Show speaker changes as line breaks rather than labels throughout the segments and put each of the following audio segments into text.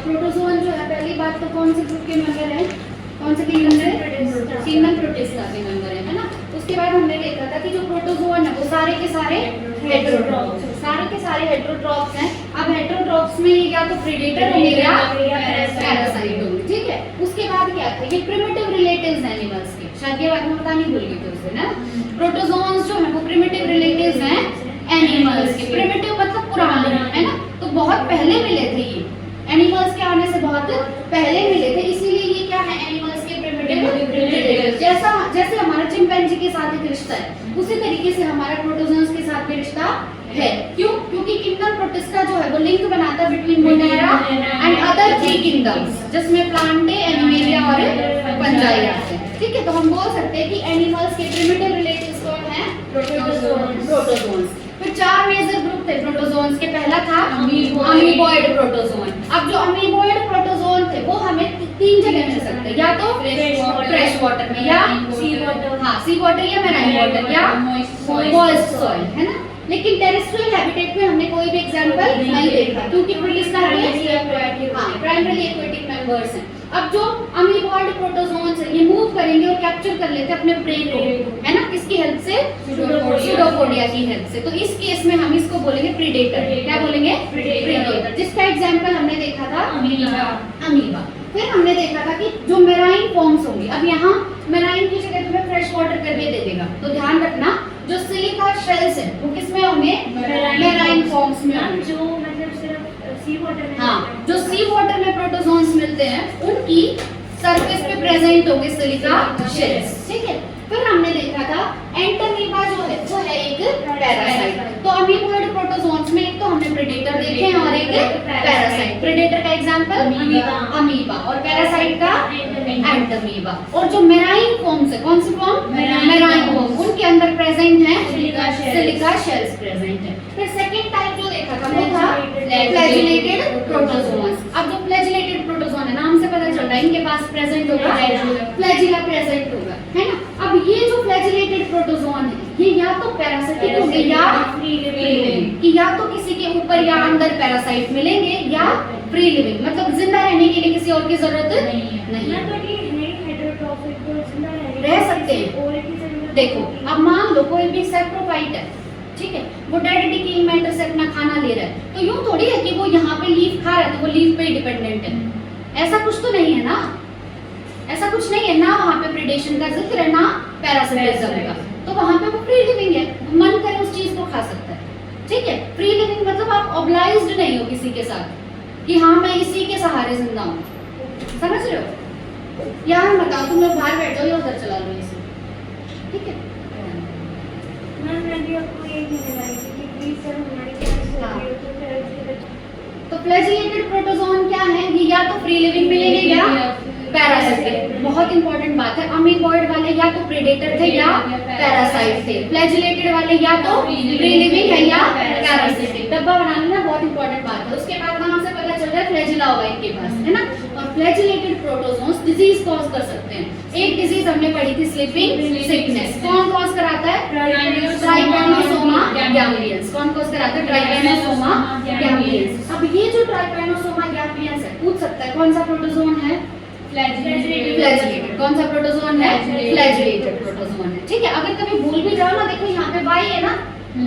Protozoan जो है, पहली बात तो कौन से ग्रुप के मेंबर है, कौन से किंगडम से, किंगडम प्रोटिस्टा के मेंबर है ना। उसके बाद हमने देखा था कि जो प्रोटोजोन है वो सारे के सारे हेटेरोट्रॉप्स, सारे के सारे हेटेरोट्रॉप्स हैं। अब हेटेरोट्रॉप्स में या तो प्रेडेटर होंगे या पैरासाइट होंगे, ठीक है। उसके बाद क्या था, ये प्रिमिटिव रिलेटिव्स हैं एनिमल्स के, शायद ये बात मैं बतानी भूल गई थी उससे ना। प्रोटोजोन्स जो है वो प्रिमिटिव रिलेटिव्स हैं एनिमल्स के। प्रिमिटिव मतलब पुराने, है ना, तो बहुत पहले मिले थे ये, एनिमल्स के आने से बहुत पहले मिले थे, इसीलिए ये क्या है, एनिमल्स के प्रिमिटिव रिलेटिव्स। जैसा जैसे हमारा चिंपैंजी के साथ एक रिश्ता है, उसी तरीके से हमारा प्रोटोजोन्स के साथ भी रिश्ता है। क्यों? क्योंकि किंगडम प्रोटिस्टा जो है वो लिंक बनाता है between Monera and other 3 kingdoms, जिसमें प्लांटे, एनिमेलिया और फंजाई आते हैं, ठीक है। तो हम बोल सकते हैं कि एनिमल्स के प्रिमिटिव रिलेटिव्स कौन हैं, प्रोटोजोन्स। फिर 4 मेजर ग्रुप थे प्रोटोजोन्स के। पहला था अमीबॉइड प्रोटोजोन। अब जो अमीबॉइड प्रोटोजोन थे वो हमें 3 जगह मिल सकते हैं, या तो फ्रेश वाटर में, या सी वाटर या मैराइन वाटर, या मॉइस्ट सॉइल, है ना। लेकिन टेरेस्ट्रियल हैबिटेट में हमने कोई भी एग्जांपल नहीं देखा, क्योंकि प्राइमरी एक्वेटिक मेंबर्स हैं। अब जो अमीबॉइड प्रोटोजोन्स हैं ये मूव करेंगे और कैप्चर कर लेते हैं अपने प्रे को, है ना, किसकी हेल्प से, सूडोपोडिया की हेल्प से। तो इस केस में हम इसको बोलेंगे प्रीडेटर। क्या बोलेंगे, प्रीडेटर, जिसका एग्जांपल हमने देखा था अमीबा। फिर हमने देखा था कि जो मेराइन फॉर्म्स होंगी, अब यहाँ मेराइन की जगह तुम्हें फ्रेश वाटर करके दे देगा, तो ध्यान रखना जो सिलिका शेल्स है वो किसमें होंगे, मेराइन फॉर्म्स में होंगे।
जो मतलब सिर्फ सी वाटर में,
हाँ, जो सी वाटर में प्रोटोजोन्स मिलते हैं उनकी सरफेस पे प्रेजेंट होंगे सिलिका शेल्स, ठीक है। फिर हमने देखा था एंटमीबा जो है वो है एक पैरासाइट। तो अमीबॉइड प्रोटोजोन्स में एक तो हमने प्रेडेटर देखे हैं और एक पैरासाइट। प्रेडेटर का एग्जांपल अमीबा और पैरासाइट का एंटमीबा। और जो मेराइन फॉर्म्स है, कौन सी फॉर्म, मेराइन फॉर्म, उनके अंदर प्रेजेंट है सिलिका शेल्स प्रेजेंट है। फिर सेकंड टाइप जो देखा था वो था फ्लैजिलेटेड प्रोटोजोन्स। अब जो फ्लैजिलेटेड प्रोटोजोन है, नाम से पता चल रहा है इनके पास प्रेजेंट होगा फ्लैजिला प्रेजेंट होगा, है ना। अब ये जो फ्लैजिलेटेड प्रोटोजोन है ये या तो पैरासिटिक होंगे या फ्री लिविंग, कि या तो किसी के ऊपर या अंदर पैरासाइट मिलेंगे या फ्री लिविंग, मतलब जिंदा रहने के लिए किसी और की जरूरत नहीं रह सकते हैं। देखो अब मान लो कोई भी सैप्रोफाइट है, ठीक है, वो डेड डिकेइंग मैटर से अपना खाना ले रहा है, तो यूं थोड़ी है कि वो यहाँ पे लीफ खा रहा है तो वो लीफ पे डिपेंडेंट है, ऐसा कुछ तो नहीं है ना, ऐसा कुछ नहीं है ना। वहाँ पे प्रेडेशन का जिक्र है ना पैरासिटिज्म का, तो वहाँ पे वो फ्री लिविंग है, मन करे उस चीज को खा सकता है, ठीक है। फ्री लिविंग मतलब आप ऑब्लाइज्ड नहीं हो किसी के साथ कि हाँ मैं इसी के सहारे जिंदा हूँ, समझ रहे हो। यार बताओ तुम लोग बाहर बैठ जाओ या उधर चला लो इसे, ठीक है। तो फ्लैजिलेटेड प्रोटोजोन क्या है, ये या तो फ्री लिविंग मिलेंगे या पैरासिटिक। बहुत इंपॉर्टेंट बात है, अमीबॉइड वाले या तो प्रेडेटर थे या पैरासाइट थे, फ्लैजिलेटेड वाले या तो फ्री लिविंग है या पैरासिटिक। डब्बा बनाने में बहुत इंपॉर्टेंट बात है। उसके बाद नाम से पता चल रहा है फ्लैजिला होगा इनके पास, है ना। और फ्लैजिलेटेड प्रोटोजोन्स डिजीज कॉज कर सकते हैं। एक डिजीज हमने पढ़ी थी स्लीपिंग सिकनेस, कौन कॉज कराता है, ट्राइपैनोसोमा गैम्बियंस। कौन कॉज कराता है, ट्राइपैनोसोमा गैम्बियंस। अब ये जो ट्राइपैनोसोमा गैम्बियंस है, पूछ सकता है कौन सा प्रोटोजोन है, फ्लैजिलेटेड। कौन सा प्रोटोजोन है, फ्लैजिलेटेड प्रोटोजोन है, ठीक है। अगर कभी भूल भी जाओ ना, देखो यहाँ पे वाई है ना,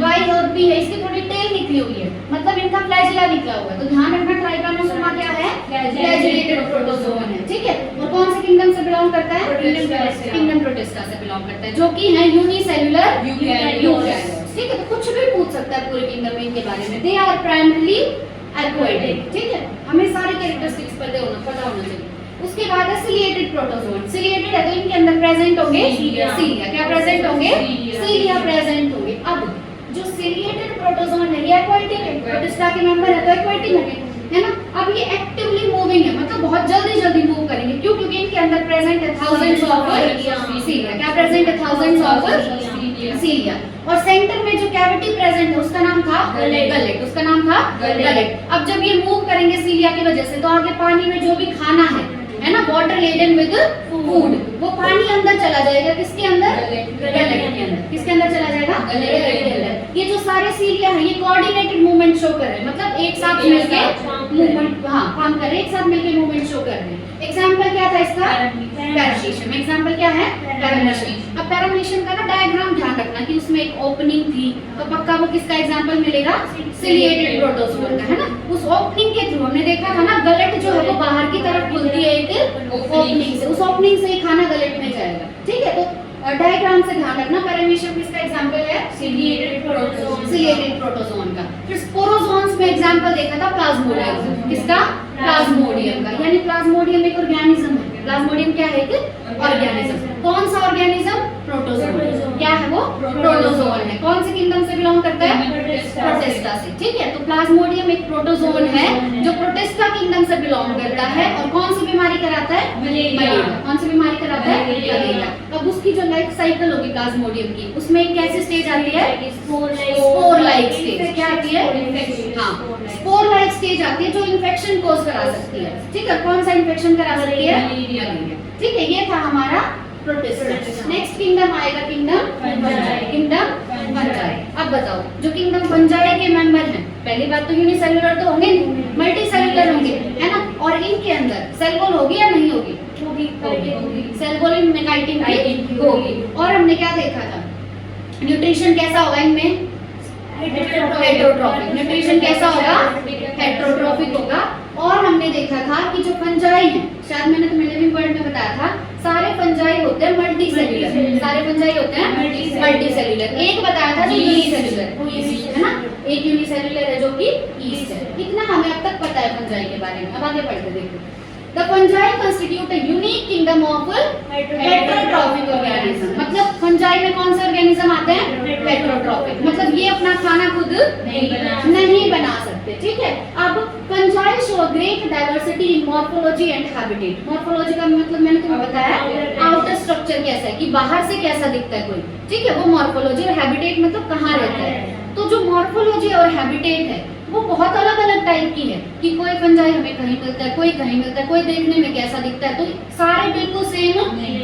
वाई और बी है, इसकी थोड़ी टेल निकली हुई है, मतलब इनका फ्लैजिला निकला हुआ है, तो ध्यान रखना ट्राइपैनोसोमा क्या है, फ्लैजिलेटेड प्रोटोजोन है, ठीक है। और कौन से किंगडम से बिलोंग करता है, किंगडम प्रोटिस्टा से बिलोंग करता है, जो कि है यूनिसेल्युलर यूकैरियोट्स, ठीक है। तो कुछ भी पूछ सकता है पूरे किंगडम में इनके बारे में। दे आर प्राइमरीली एक्वाटिक, ठीक है, हमें सारे कैरेक्टरिस्टिक्स पता होना चाहिए। उसके बाद है सिलिएटेड प्रोटोजोन। सिलिएटेड है तो इनके अंदर प्रेजेंट होंगे सीलिया। क्या प्रेजेंट होंगे, सीलिया प्रेजेंट होंगे। अब जो सिलिएटेड प्रोटोजोन है ये एक्वाटिक है, प्रोटिस्टा के मेंबर है तो एक्वाटिक होंगे, है ना। अब ये एक्टिवली मूविंग है, मतलब बहुत जल्दी मूव करेंगे, क्यों, क्योंकि इनके अंदर प्रेजेंट है थाउजेंड्स ऑफ सीलिया। क्या प्रेजेंट है, थाउजेंड्स ऑफ सीलिया। और सेंटर में जो कैविटी प्रेजेंट है उसका नाम था गलेट, उसका नाम था गलेट। अब जब ये मूव करेंगे सीलिया की वजह से, तो आगे पानी में जो भी खाना है ना, वाटर लेडन विद फूड, वो पानी अंदर चला जाएगा, किसके अंदर, गलेट के अंदर। किसके अंदर चला जाएगा, गलेट के अंदर। ये जो सारे सीलिया है ये कोऑर्डिनेटेड मूवमेंट शो कर रहे हैं, मतलब एक साथ मिलकर मूवमेंट, हाँ काम कर रहे हैं, एक साथ मिलकर मूवमेंट शो कर रहे हैं। एग्जाम्पल क्या था इसका? पैरामीशियम। एग्जाम्पल क्या है? पैरामीशियम। अब पैरामीशियम का ना डायग्राम ध्यान रखना कि उसमें एक ओपनिंग थी, तो पक्का वो किसका एग्जाम्पल मिलेगा? सिलिएटेड प्रोटोजोआ का, है ना। उस ओपनिंग के थ्रू हमने देखा था ना, गलट जो है वो बाहर की तरफ खुलती है एक ओपनिंग से, उस ओपनिंग से ही खाना गलट में जाएगा, ठीक है। तो डायग्राम से ध्यान रखना, पैरामीशियम किसका एग्जांपल है? सिलिएटेड प्रोटोजोन का। फिर स्पोरोजोन्स में एग्जांपल देखा था प्लाज्मोडियम, किसका? प्लाज्मोडियम का। यानी प्लाज्मोडियम एक ऑर्गेनिज्म है। प्लाज्मोडियम क्या है? एक ऑर्गेनिज्म। कौन सा ऑर्गेनिज्म? प्रोटोजोन। क्या है वो? प्रोटोजोन है। कौन से किंगडम से बिलोंग करता है? प्रोटिस्टा से, ठीक है। तो प्लाज्मोडियम एक प्रोटोजोन है जो प्रोटिस्टा किंगडम से बिलोंग करता है और कौन सी बीमारी कराता है? मलेरिया। कौन सी बीमारी कराता है? मलेरिया। अब उसकी जो लाइफ साइकिल होगी प्लाज्मोडियम की, उसमें एक कैसी स्टेज आती है? Spore like stage. क्या आती है? हाँ, स्पोर लाइक स्टेज आती है जो इन्फेक्शन कोज करा सकती है, ठीक है। कौन सा इन्फेक्शन करा सकती है? मलेरिया, ठीक है। ये था हमारा प्रोटिस्टा। नेक्स्ट किंगडम आएगा किंगडम फंजाई। Kingdom fungi. अब बताओ, जो किंगडम फंजाई के मेंबर हैं, पहली बात तो यूनिसेलुलर तो होंगे नहीं, मल्टी सेलुलर होंगे, है ना। और इनके अंदर सेल वॉल होगी या नहीं होगी? सेल वॉल इनमें काइटिन की होगी। और हमने क्या देखा था? न्यूट्रिशन कैसा होगा इनमें? हेटेरोट्रॉफिक। न्यूट्रिशन कैसा होगा? हेटेरोट्रॉफिक होगा। और हमने देखा था कि जो फंजाई है, शायद मैंने तुम्हें लिविंग वर्ड में बताया था, सारे फंजाई होते हैं मल्टी सेल्युलर। सारे फंजाई होते हैं मल्टी सेल्युलर। एक बताया था जो यूनिसेल्युलर, है ना। एक यूनिसेल्युलर है जो कि ईस्ट है। इतना हमें अब तक पता है फंजाई के बारे में। अब आगे पढ़ते देखो। The fungi constitute a unique kingdom of heterotrophic organism। मतलब फंजाई में कौन से ऑर्गेनिज्म आते हैं? हेटेरोट्रॉफिक। मतलब ये अपना खाना खुद नहीं बना सकते, ठीक है। अब fungi show great diversity in morphology and habitat. Morphology का मतलब मैंने तुम्हें बताया, आउटर स्ट्रक्चर कैसा है, कि बाहर से कैसा दिखता है कोई, ठीक है, वो मॉर्फोलॉजी। और हैबिटेट मतलब कहाँ रहता है। तो जो मॉर्फोलॉजी और हैबिटेट है वो बहुत अलग अलग टाइप की है, कि कोई फंजाई हमें कहीं मिलता है, कोई कहीं मिलता है, कोई देखने में कैसा दिखता है, तो सारे बिल्कुल सेम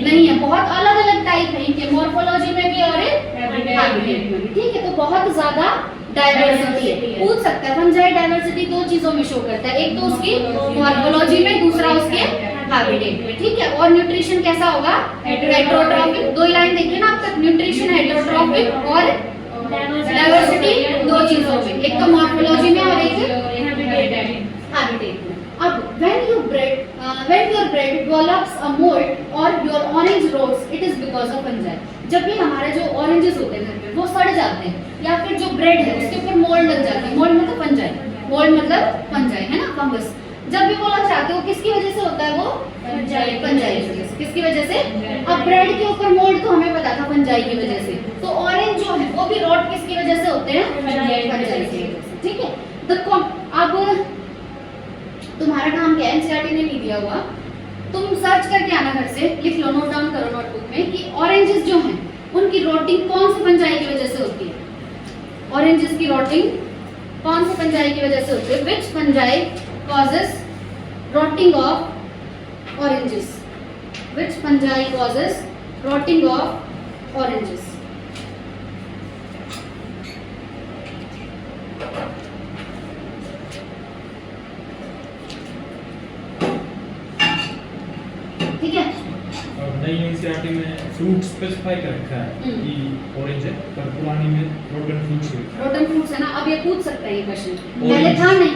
नहीं है, बहुत अलग अलग टाइप है इनके, मॉर्फोलॉजी में भी और हैबिटेट में भी, ठीक है। तो बहुत ज्यादा डाइवर्सिटी है। पूछ सकता है फंजाई डाइवर्सिटी दो चीजों में शो करता है, एक तो उसकी मॉर्फोलॉजी में, दूसरा उसके हैबिटेट में, ठीक है। और न्यूट्रिशन कैसा होगा? हेटेरोट्रॉफिक। दो लाइन देखिए ना अब तक, न्यूट्रिशन हेटेरोट्रॉफिक और डाइवर्सिटी दो चीजों में, एक तो मॉर्फोलॉजी में और एक हैबिटेट में। अब when your bread develops a mold or your orange rots, it is because of fungi। जब भी हमारे जो ऑरेंजेस होते हैं घर पे वो सड़ जाते हैं, या फिर जो ब्रेड है उसके ऊपर मोल्ड लग जाती है, मोल्ड मतलब फंजाई, मोल्ड मतलब फंजाई, है ना, फंगस। जब भी वो लग जाते हैं वो किसकी वजह से होता है? वो फंजाई की वजह से। किसकी वजह से? अब ब्रेड के ऊपर मोल्ड तो हमें पता था फंजाई की वजह से, तो ऑरेंज जो है वो भी रॉट किसकी वजह से होते हैं? फंजाई की वजह से, ठीक है। अब तुम्हारा काम क्या है? एनसीईआरटी ने नहीं दिया हुआ, तुम सर्च करके आना घर से, लिख लो, नोट डाउन करो नोटबुक में कि ऑरेंजेस जो हैं उनकी रोटिंग कौन सी फंजाई की वजह से होती है। ऑरेंजेस की रोटिंग कौन सी फंजाई की वजह से होती है? विच fungi causes rotting of oranges? Which fungi causes rotting of oranges? ठीक है।
नई एनसीईआरटी में फ्रूट स्पेसिफाई कर रखा है कि ऑरेंज है, पर पुरानी में रोटन फ्रूट्स है।
रोटन फ्रूट्स है ना। अब ये पूछ सकता है ये क्वेश्चन, पहले था नहीं,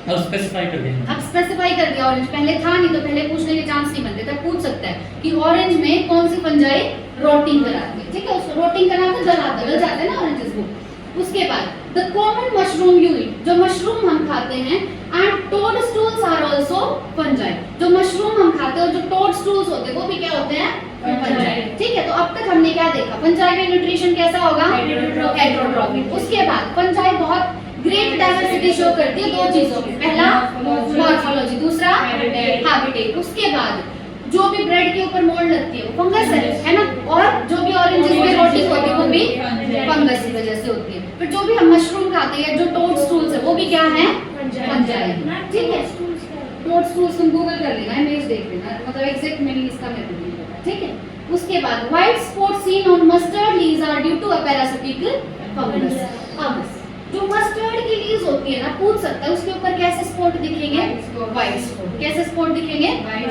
अब स्पेसिफाई कर दिया।
अब स्पेसिफाई कर दिया ऑरेंज, पहले था नहीं, तो पहले पूछने के चांस नहीं बनते थे। पूछ सकता है कि ऑरेंज में कौन सी फंजाई रोटिंग कराती है, ठीक है। उसको रोटिंग कराते गल जाते हैं ना ऑरेंजेस को। उसके बाद the common mushroom you eat, जो मशरूम हम खाते हैं, एंड टोडस्टूल्स आर आल्सो फंजाई। जो मशरूम हम खाते हैं और जो टोडस्टूल्स होते हैं वो भी क्या होते हैं? फंजाई, ठीक है। तो अब तक हमने क्या देखा? फंजाई में न्यूट्रिशन कैसा होगा? हेटेरोट्रॉफिक। उसके बाद फंजाई बहुत ग्रेट डाइवर्सिटी शो करती है दो चीजों में, पहला मॉर्फोलॉजी, दूसरा हैबिटेट। उसके बाद जो भी ब्रेड के ऊपर मोल्ड लगती है वो फंगस है ना, और जो भी ऑरेंजेस में रोटिंग होती है वो भी फंगस की वजह से होती है। फिर जो भी हम मशरूम खाते हैं, जो टोडस्टूल्स है वो भी क्या है? फंजाई, ठीक है। टोडस्टूल्स तुम गूगल कर लेना, इमेज देख लेना, मतलब एग्जैक्ट मीनिंग इसका मेरे को नहीं पता, ठीक है। उसके बाद white spot seen on mustard leaves are due to a parasitic fungus. जो मस्टर्ड की लीव्स होती है ना, पूछ सकता है उसके ऊपर कैसे स्पॉट दिखेंगे, व्हाइट स्पॉट। कैसे स्पॉट दिखेंगे,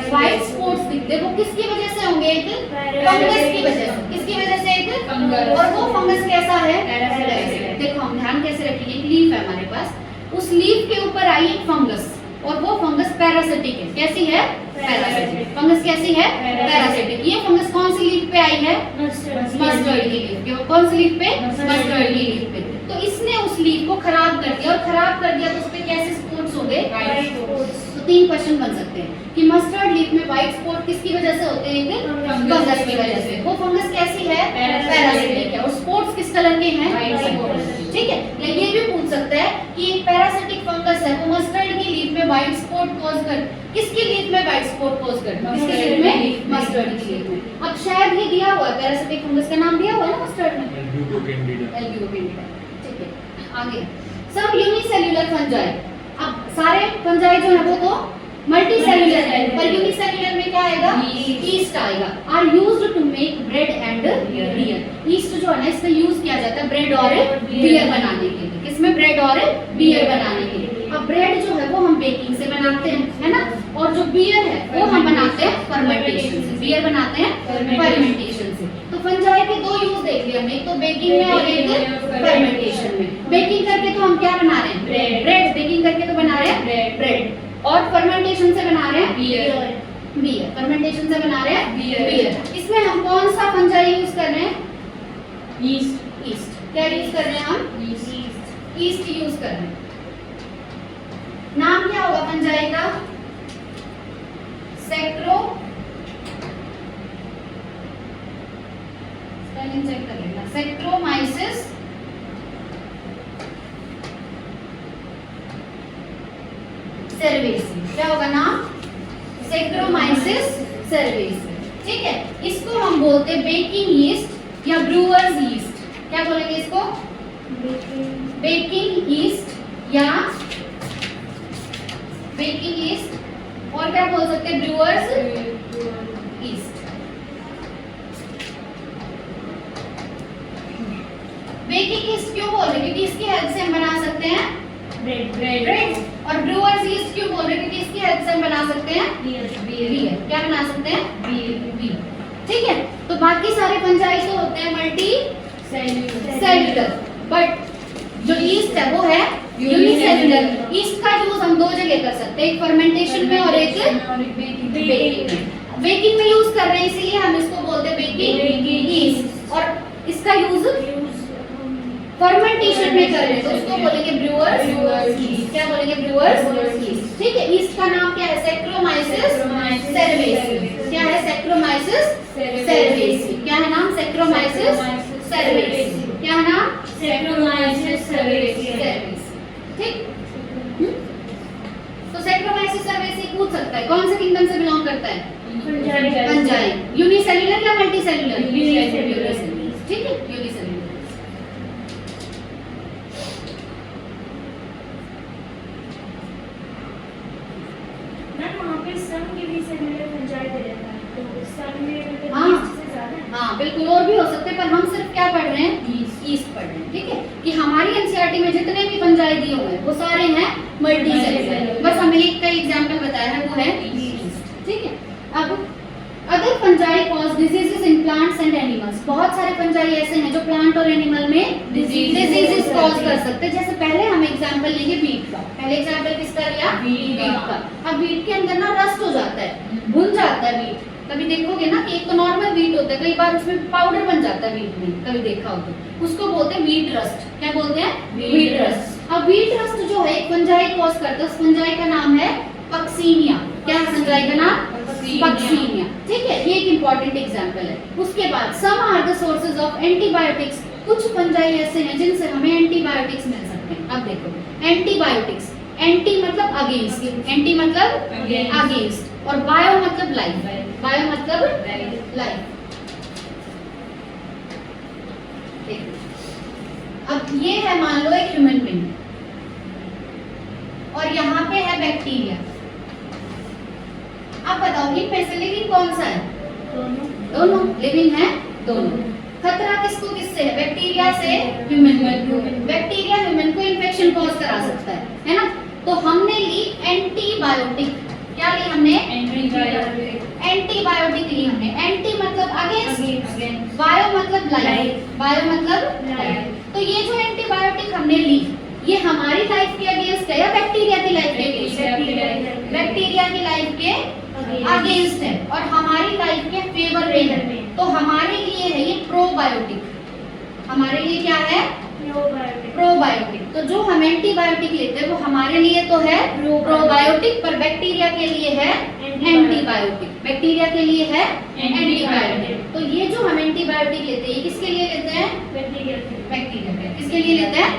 व्हाइट स्पॉट्स दिखते हैं। वो किसकी वजह से होंगे, एक फंगस की वजह से। किसकी वजह से, एक फंगस। और वो फंगस कैसा है, पैरासाइट। देखो हम ध्यान कैसे रखेंगे, एक लीफ है हमारे पास, उस लीफ के ऊपर आई एक फंगस और वो फंगस पैरासिटिक है। कैसी है, पैरासिटिक। फंगस कैसी है, पैरासिटिक। ये फंगस कौन सी लीफ पे आई है, मस्टर्ड की लीफ। कौन सी लीफ पे, मस्टर्ड की लीफ पे। तो इसने उस लीफ को खराब कर दिया, और खराब कर दिया तो उस पे कैसे स्पॉट्स हो गए, तो 3 क्वेश्चन बन सकते हैं कि मस्टर्ड लीफ में व्हाइट स्पॉट किसकी वजह से होते हैं, फंगस की वजह से। वो फंगस कैसी है, पैरासिटिक है। और स्पॉट्स किस कलर के हैं, ठीक है। या ये भी पूछ सकता है कि एक पैरासिटिक फंगस है, वो मस्टर्ड की लीफ में व्हाइट स्पॉट कॉज कर, किसकी लीफ में व्हाइट स्पॉट कॉज कर, किसकी लीफ में, मस्टर्ड की लीफ में। अब शायद ये दिया हुआ है, पैरासिटिक फंगस का नाम दिया हुआ है ना मस्टर्ड में,
एल्ब्यूको कैंडिडा।
ठीक है, आगे सब यूनिसेल्युलर फंजाई। अब सारे फंजाई जो है वो तो मल्टी सेल्युलर है, पर यूनिसेल्युलर में क्या आएगा, ईस्ट आएगा। Are used to make bread and beer. Yeast जो है ना, इसका यूज किया जाता है ब्रेड और बियर बनाने के लिए। किसमें, ब्रेड और बियर बनाने के लिए। अब ब्रेड जो है वो हम बेकिंग से बनाते हैं, है ना, और जो बियर है वो हम बनाते हैं फर्मेंटेशन से। बियर बनाते हैं फर्मेंटेशन से। तो फंजाई के 2 यूज देख लिया हमने, एक तो बेकिंग में और एक फर्मेंटेशन में। बेकिंग करके तो हम क्या बना रहे हैं, ब्रेड। बेकिंग करके तो बना रहे हैं ब्रेड, और फर्मेंटेशन से बना रहे हैं बियर। फर्मेंटेशन से बना रहे हैं बियर। इसमें हम कौन सा फंजाई यूज कर रहे हैं, ईस्ट। क्या यूज कर रहे हैं हम, ईस्ट यूज कर रहे हैं। नाम क्या होगा फंजाई का, सैक्रो, स्पेलिंग चेक कर लेना, सैक्रोमाइसिस सर्वेसी। क्या होगा नाम, सैक्रोमाइसिस सर्वेसी। ठीक है, इसको हम बोलते हैं बेकिंग यीस्ट या ब्रूअर्स यीस्ट। क्या बोलेंगे इसको, बेकिंग यीस्ट या बेकिंग यीस्ट, और क्या बोल सकते हैं, ब्रूअर्स यीस्ट। बेकिंग यीस्ट क्यों बोल रहे हैं, क्योंकि इसकी हेल्प से हम बना सकते हैं ब्रेड। और ब्रूअर्स यीस्ट क्यों बोल रहे हैं, क्योंकि इसकी हेल्प से हम बना सकते हैं बियर। क्या बना सकते हैं, बियर। ठीक है, तो बाकी सारे फंजाई तो होते हैं मल्टी सेल्युलर, बट जो ईस्ट है वो है यूनिसेल्युलर। ईस्ट का यूज हम 2 जगह कर सकते हैं, एक फर्मेंटेशन में और एक बेकिंग में। बेकिंग में यूज कर रहे हैं इसीलिए हम इसको बोलते हैं बेकिंग ईस्ट, और इसका यूज फर्मेंटेशन में कर रहे हैं तो उसको बोलेंगे ब्रूअर्स यीस्ट। क्या बोलेंगे, ब्रूअर्स यीस्ट। ठीक है, ईस्ट का नाम क्या है, सैक्रोमाइसिस सर्वेसी। क्या है, सैक्रोमाइसिस सर्वेसी। क्या है नाम, सैक्रोमाइसिस सर्वेसी। क्या है नाम,
सैक्रोमाइसिस सर्वेसी।
ठीक, तो सैक्रोमाइसिस सर्वेसी पूछ सकता है कौन से किंगडम से बिलोंग करता है, फंजाई। यूनिसेल्युलर या मल्टी सेल्युलर, ठीक है, यूनिसेल्युलर। हाँ बिल्कुल, और भी हो सकते हैं, पर हम सिर्फ क्या पढ़ रहे हैं, ईस्ट पढ़ रहे हैं। ठीक है, कि हमारी एनसीईआरटी में जितने भी फंजाई दिए हुए हैं वो सारे हैं मल्टी सेल्युलर, बस हमें एक का एग्जांपल बताया है वो है ईस्ट। ठीक है, अब other fungi cause diseases in plants and animals. बहुत सारे फंजाई ऐसे हैं जो प्लांट और एनिमल में डिजीजेस कॉज कर सकते हैं। जैसे पहले हम एग्जांपल लेंगे वीट का। पहले एग्जांपल किसका लिया, वीट का। अब वीट के अंदर ना रस्ट हो जाता है, भुन जाता है वीट। कभी देखोगे ना कि एक तो नॉर्मल वीट होता है, कई बार उसमें पाउडर बन जाता है वीट में, कभी देखा हो तो उसको बोलते हैं वीट रस्ट। क्या बोलते हैं, वीट रस्ट। अब वीट रस्ट जो है एक फंजाई कॉज करता है, उस फंजाई का नाम है पक्सीनिया। क्या है फंजाई का नाम, पक्सीनिया। ठीक है, ये एक इंपॉर्टेंट एग्जांपल है। उसके बाद some are the sources of antibiotics. कुछ फंजाई ऐसे हैं जिनसे हमें एंटीबायोटिक्स मिल सकते हैं। अब देखो, एंटीबायोटिक्स, एंटी मतलब अगेंस्ट, एंटी मतलब अगेंस्ट, और बायो मतलब लाइफ। बायो मतलब लाइफ। अब ये है मान लो एक ह्यूमन बीइंग, और यहाँ पे है बैक्टीरिया। अब बताओ इनमें से लिविंग कौन सा है, दोनों लिविंग है, दोनों। खतरा किसको किससे है? बैक्टीरिया से ह्यूमन को। बैक्टीरिया ह्यूमन को इन्फेक्शन कॉज करा सकता है ना? तो हमने ली एंटीबायोटिक। क्या ली हमने? एंटीबायोटिक ली हमने। एंटी मतलब अगेंस्ट, बायो मतलब लाइफ, बायो मतलब लाइफ। तो ये जो एंटीबायोटिक हमने ली ये हमारी लाइफ के अगेंस्ट है या बैक्टीरिया की लाइफ के अगेंस्ट है? बैक्टीरिया की लाइफ के अगेंस्ट है और हमारी लाइफ के फेवर में है। तो हमारे लिए है ये प्रोबायोटिक। हमारे लिए क्या है? प्रोबायोटिक। तो जो हम एंटीबायोटिक लेते हैं वो हमारे लिए तो है प्रोबायोटिक, पर बैक्टीरिया के लिए है एंटीबायोटिक। बैक्टीरिया के लिए है एंटीबायोटिक। तो ये जो हम एंटीबायोटिक लेते हैं ये किसके लिए लेते हैं? बैक्टीरिया के। किसके लिए लेते हैं?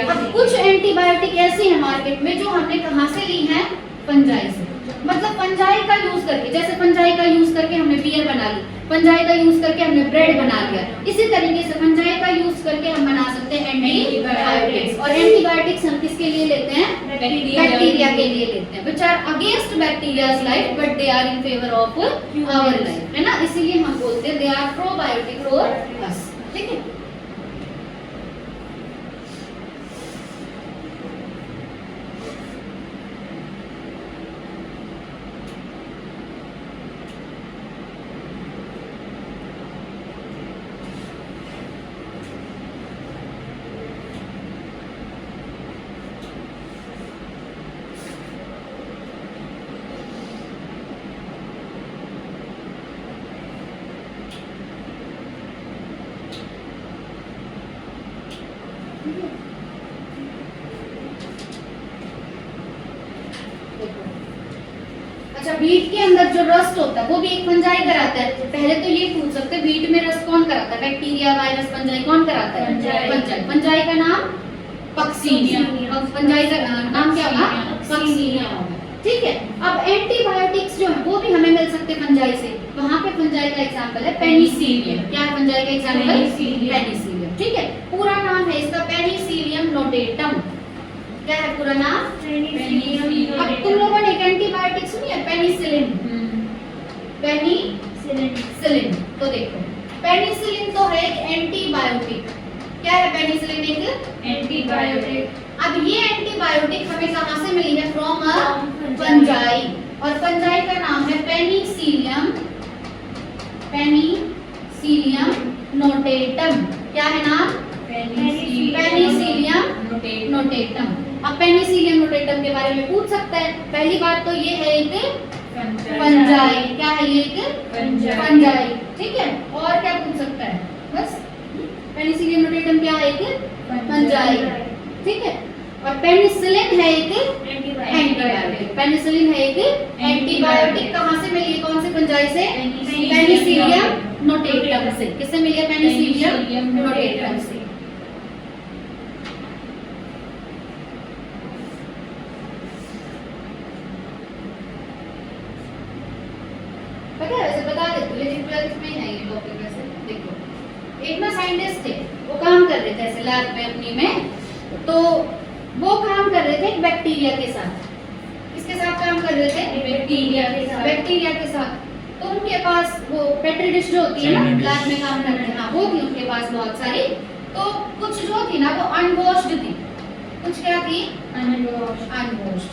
अब कुछ एंटीबायोटिक ऐसे हैं मार्केट में जो हमने कहाँ से ली हैं? फंजाई से। मतलब फंजाई का यूज करके, जैसे फंजाई का यूज करके हमने बियर बना ली, फंजाई का यूज करके हमने ब्रेड बना लिया, इसी तरीके से फंजाई का यूज करके हम बना सकते हैं एंटीबायोटिक्स। और एंटीबायोटिक्स हम किसके लिए लेते हैं? बैक्टीरिया के लिए लेते हैं, which are against bacterias life but they are in favour of our life, है ना? इसीलिए हम बोलते हैं they are probiotic for us. ठीक है? अच्छा, बीट के अंदर जो रस्ट होता है वो भी एक फंजाई कराता है। पहले तो ये पूछ सकते हैं बीट में रस्ट कौन कराता है? बैक्टीरिया, वायरस, फंजाई कौन कराता है? फंजाई। फंजाई का नाम पक्सीनिया। और फंजाई का नाम क्या होगा? पक्सीनिया होगा। ठीक है? अब एंटीबायोटिक्स जो है वो भी हमें मिल सकते हैं फंजाई से। वहां पे फंजाई का एग्जांपल है पेनिसिलियम। क्या है फंजाई का एग्जांपल? पेनिसिलियम। ठीक है? पूरा नाम है इसका पेनिसिलियम नोटेटम। क्या है पूरा नाम? पेनिसिलियम। अब तुम लोगों ने एक एंटीबायोटिक सुनी है? पेनिसिलिन। पेनिसिलिन। तो देखो, पेनिसिलिन तो है एक एंटीबायोटिक। क्या है पेनिसिलिन? एक एंटीबायोटिक। अब ये एंटीबायोटिक हमें कहां से मिली है? From a fungi. और फंजाई का नाम है पेनिसिलियम। Penicillium notatum. क्या है नाम? Penicillium notatum. अब पेनिसिलियम नोटेटम के बारे में पूछ सकता है। पहली बात तो ये है एक फंजाई। क्या है ये? एक फंजाई। ठीक है? और क्या पूछ सकता है? बस पेनिसिलियम नोटेटम क्या है? एक फंजाई। ठीक है? और पेनिसिलिन है एक एंटीबायोटिक। पेनिसिलिन है एक एंटीबायोटिक। कहां से मिली है? कौन से फंजाई से? पेनिसिलियम नोटेटम से। किससे मिली है? पेनिसिलियम नोटेटम से। पता है? वैसे बता देती हूँ, लेकिन 12th में है ये टॉपिक। वैसे देखो, एक ना साइंटिस्ट थे, वो काम कर रहे थे ऐसे लैब में अपनी में। तो वो काम कर रहे थे एक बैक्टीरिया के साथ। किसके साथ काम कर रहे थे? बैक्टीरिया के साथ। तो उनके पास वो पेट्री डिश जो होती है ना, लैब में काम करते हैं, हाँ, वो थी उनके पास बहुत सारी। तो कुछ जो थी ना वो अनवॉश्ड थी। कुछ क्या थी? अनवॉश्ड।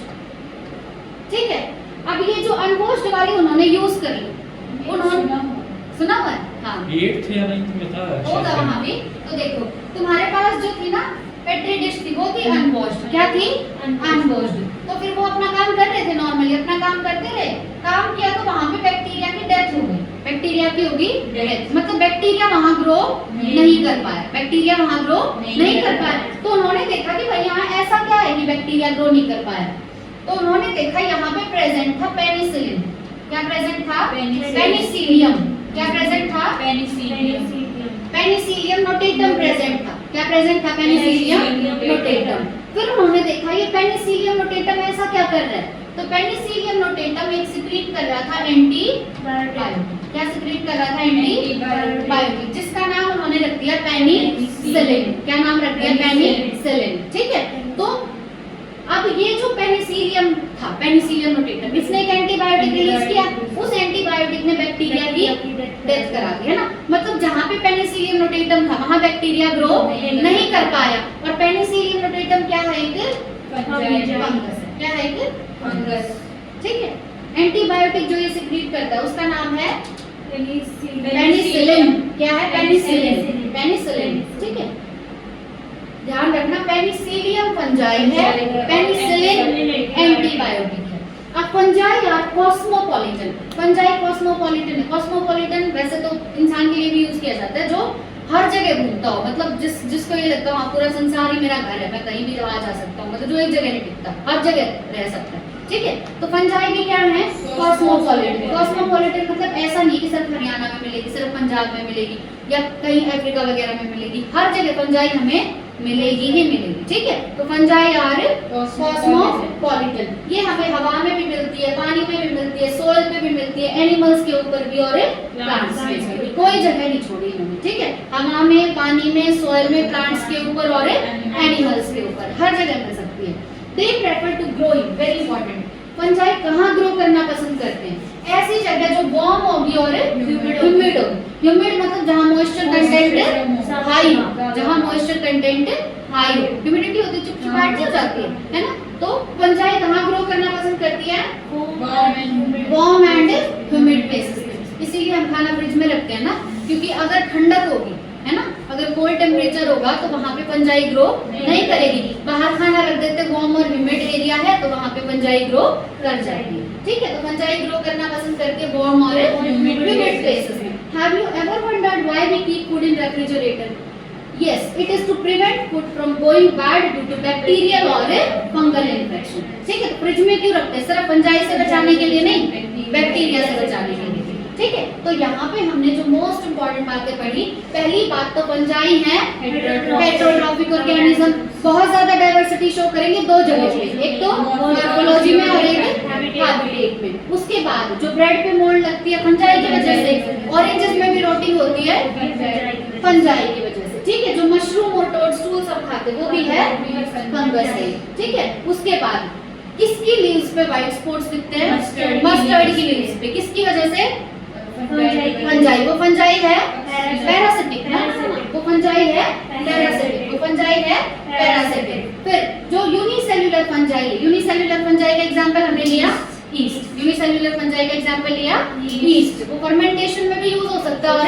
ठीक है? अब ये जो अनवॉश्ड वाली उन्होंने यूज कर ली। उन्होंने सुना हुआ है? हाँ,
8th या 9th में था
होगा वहां भी। तो देखो, तुम्हारे पास जो थी ना पेट्री डिश थी वो थी अनवॉश्ड। क्या थी? अनवॉश्ड। तो फिर वो अपना काम कर रहे थे, नॉर्मली अपना काम करते रहे। काम किया तो वहां पे बैक्टीरिया की डेथ हो गई। बैक्टीरिया की होगी डेथ, मतलब बैक्टीरिया वहां ग्रो नहीं कर पाया। बैक्टीरिया वहां ग्रो नहीं कर पाया। तो उन्होंने देखा कि भाई यहाँ ऐसा क्या है कि बैक्टीरिया ग्रो नहीं कर पाया। तो उन्होंने देखा यहाँ पे प्रेजेंट था पेनिसिलिन। क्या प्रेजेंट था? पेनिसिलियम। क्या प्रेजेंट था? पेनिसिलियम नोटेटम प्रेजेंट था। क्या प्रेजेंट था? Penicillium notatum. फिर उन्होंने देखा ये पेनिसिलियम नोटेटम ऐसा क्या कर रहा है। तो पेनिसिलियम नोटेटम एक सिक्रीट कर रहा था एंटीबायोटिक। क्या सिक्रीट कर रहा था? एंटीबायोटिक, जिसका नाम उन्होंने रख दिया पेनिसिलिन। क्या नाम रख दिया? पेनिसिलिन। ठीक है? तो अब ये जो पेनिसिलिन पेनिसिलियम था, पेनिसिलियम नोटेटम, इसने एक एंटीबायोटिक रिलीज किया, उस एंटीबायोटिक ने बैक्टीरिया की डेथ करा दी, है ना। मतलब जहाँ पे पेनिसिलियम नोटेटम था वहाँ बैक्टीरिया ग्रो नहीं कर पाया। और पेनिसिलियम नोटेटम क्या है? एक फंगस है। क्या है? एक फंगस, ठीक है। एंटीबायोटिक जो ये सिक्रीट करता है उसका नाम है पेनिसिलिन। क्या है? पेनिसिलिन, पेनिसिलिन, ठीक है। ध्यान रखना, पेनिसिलियम फंजाई है, पेनिसिलिन एंटीबायोटिक है। अब fungi are cosmopolitan, fungi cosmopolitan है। कॉस्मोपॉलिटन वैसे तो इंसान के लिए भी यूज किया जाता है, जो हर जगह घूमता हो, मतलब जिसको ये लगता हो पूरा संसार ही मेरा घर है, मैं कहीं भी आ जा सकता हूँ, मतलब जो एक जगह नहीं टिकता, हर जगह रह सकता है, ठीक है। तो फंजाई भी क्या है? कॉस्मोपॉलिटन। कॉस्मोपॉलिटन मतलब ऐसा नहीं कि सिर्फ हरियाणा में मिलेगी, सिर्फ पंजाब में मिलेगी या कहीं अफ्रीका वगैरह में मिलेगी, हर जगह फंजाई हमें मिलेगी ही मिलेगी, ठीक है। तो फंजाई आर कॉस्मोपॉलिटन। ये हमें हवा में भी मिलती है, पानी में भी मिलती है, सोइल पे भी मिलती है, एनिमल्स के ऊपर भी और प्लांट्स में भी, कोई जगह नहीं छोड़ी इन्होंने, ठीक है। हवा में, पानी में, सोइल में, प्लांट्स के ऊपर और एनिमल्स के ऊपर, हर जगह मिल सकती है। They prefer to growing, very important. Fungi कहाँ ग्रो करना पसंद करते हैं? ऐसी जगह जो वार्म होगी और ह्यूमिड हो। ह्यूमिड मतलब जहाँ मॉइस्चर कंटेंट हाई हो, जहाँ मॉइस्चर कंटेंट हाई हो, ह्यूमिडिटी होती है, चिपचिपाहट हो जाती है ना। तो फंजाई कहाँ ग्रो करना पसंद करती है? वार्म एंड ह्यूमिड प्लेसेस में। इसीलिए हम खाना फ्रिज में रखते हैं ना, क्योंकि अगर ठंडक होगी, है ना, अगर कोल्ड टेम्परेचर होगा तो वहाँ पे फंजाई ग्रो नहीं करेगी। बाहर खाना रख देते, वार्म और ह्यूमिड एरिया है तो वहाँ पे फंजाई ग्रो कर जाएगी, ठीक है। तो फंजाई ग्रो करना पसंद करते हैं वार्म और ह्यूमिड प्लेसेस में। Have you ever wondered why we keep food in refrigerator? Yes, it is to prevent food from going bad due to bacterial or fungal infection. ठीक है, तो फ्रिज में क्यों रखते हैं? सिर्फ फंजाई से बचाने के लिए नहीं, बैक्टीरिया से बचाने के लिए, ठीक है। तो यहाँ पे हमने जो मोस्ट इंपॉर्टेंट बातें पढ़ी, पहली बात तो फंजाई है हेटेरोट्रॉफिक ऑर्गेनिज्म, बहुत ज्यादा डाइवर्सिटी शो करेंगे दो जगह पे, एक तो मॉर्फोलॉजी में और एक हैबिटेट में। उसके बाद जो ब्रेड पे मोल्ड लगती है फंजाई की वजह से, ऑरेंजेस में भी रोटिंग होती है फंजाई की वजह से, ठीक है। जो मशरूम और टोडस्टूल सब खाते हैं वो भी है फंगस है, ठीक है। उसके बाद किसकी लीव्स पे व्हाइट स्पॉट्स दिखते हैं? मस्टर्ड की लीव्स पे, किसकी वजह से? फंजाई। वो फंजाई है पैरासिटिक ना, वो फंजाई है पैरासिटिक, वो फंजाई है पैरासिटिक। फिर जो यूनिसेल्युलर फंजाई है, यूनिसेल्युलर फंजाई का एग्जांपल हमने लिया ईस्ट, यूनिसेल्युलर फंजाई का एग्जांपल लिया ईस्ट। वो फर्मेंटेशन में भी यूज हो सकता है और